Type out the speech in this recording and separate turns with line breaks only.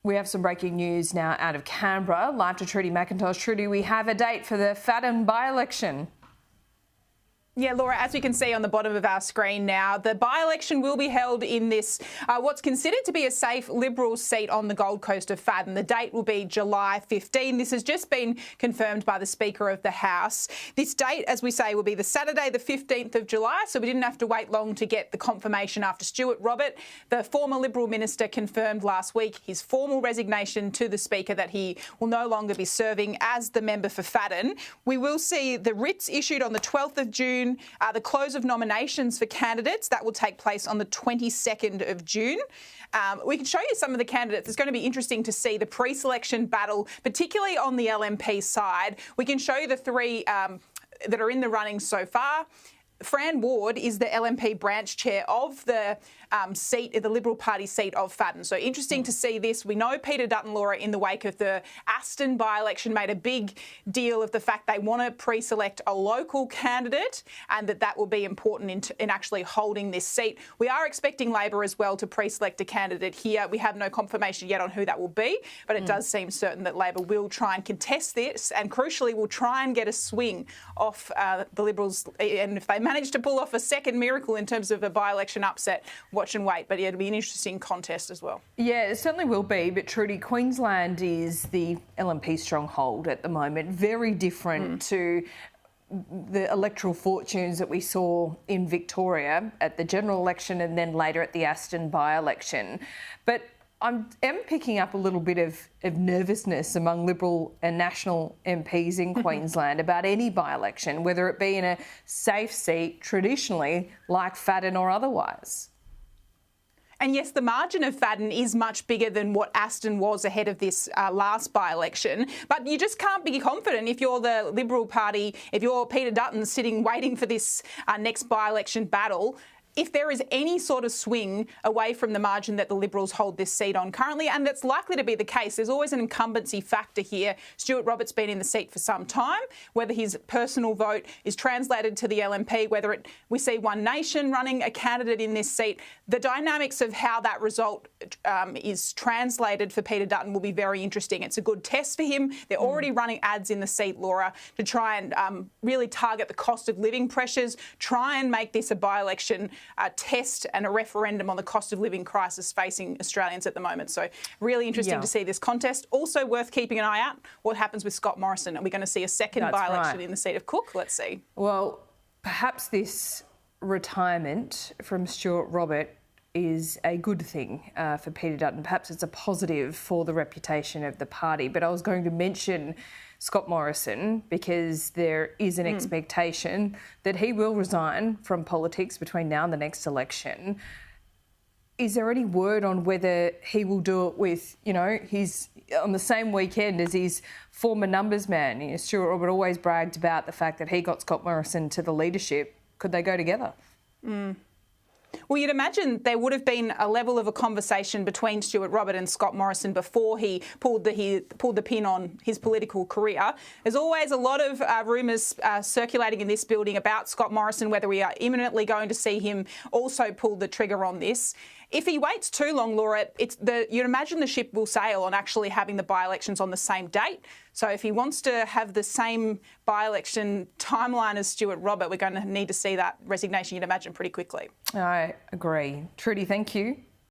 We have some breaking news now out of Canberra. Live to Trudy McIntosh. Trudy, we have a date for the Fadden by-election.
Yeah, Laura, as we can see on the bottom of our screen now, the by-election will be held in this, what's considered to be a safe Liberal seat on the Gold Coast of Fadden. The date will be July 15. This has just been confirmed by the Speaker of the House. This date, as we say, will be the Saturday, the 15th of July, so we didn't have to wait long to get the confirmation after Stuart Robert, the former Liberal minister, confirmed last week his formal resignation to the Speaker that he will no longer be serving as the member for Fadden. We will see the writs issued on the 12th of June. The close of nominations for candidates, that will take place on the 22nd of June. We can show you some of the candidates. It's going to be interesting to see the pre-selection battle, particularly on the LNP side. We can show you the three that are in the running so far. Fran Ward is the LNP branch chair of the seat, the Liberal Party seat of Fadden. So interesting to see this. We know Peter Dutton, Laura, in the wake of the Aston by-election, made a big deal of the fact they want to pre-select a local candidate and that will be important in actually holding this seat. We are expecting Labor as well to pre-select a candidate here. We have no confirmation yet on who that will be, but it does seem certain that Labor will try and contest this and, crucially, will try and get a swing off the Liberals. And if they manage to pull off a second miracle in terms of a by-election upset, watch and wait. But yeah, it'll be an interesting contest as well.
Yeah, it certainly will be. But Trudy, Queensland is the LNP stronghold at the moment. Very different to the electoral fortunes that we saw in Victoria at the general election and then later at the Aston by-election. But I am picking up a little bit of nervousness among Liberal and National MPs in Queensland about any by-election, whether it be in a safe seat traditionally like Fadden or otherwise.
And yes, the margin of Fadden is much bigger than what Aston was ahead of this last by-election. But you just can't be confident if you're the Liberal Party, if you're Peter Dutton sitting waiting for this next by-election battle. If there is any sort of swing away from the margin that the Liberals hold this seat on currently, and that's likely to be the case, there's always an incumbency factor here. Stuart Robert's been in the seat for some time. Whether his personal vote is translated to the LNP, whether we see One Nation running a candidate in this seat, the dynamics of how that result is translated for Peter Dutton will be very interesting. It's a good test for him. They're already running ads in the seat, Laura, to try and really target the cost of living pressures, try and make this a by-election test and a referendum on the cost of living crisis facing Australians at the moment. So really interesting to see this contest. Also worth keeping an eye out what happens with Scott Morrison. Are we going to see a second by-election in the seat of Cook? Let's see.
Well, perhaps this retirement from Stuart Robert is a good thing for Peter Dutton. Perhaps it's a positive for the reputation of the party. But I was going to mention Scott Morrison because there is an expectation that he will resign from politics between now and the next election. Is there any word on whether he will do it with, his on the same weekend as his former numbers man? Stuart Robert always bragged about the fact that he got Scott Morrison to the leadership. Could they go together?
Well, you'd imagine there would have been a level of a conversation between Stuart Robert and Scott Morrison before he pulled the pin on his political career. There's always a lot of rumours circulating in this building about Scott Morrison, whether we are imminently going to see him also pull the trigger on this. If he waits too long, Laura, you'd imagine the ship will sail on actually having the by-elections on the same date. So if he wants to have the same by-election timeline as Stuart Robert, we're going to need to see that resignation, you'd imagine, pretty quickly.
I agree. Trudy, thank you.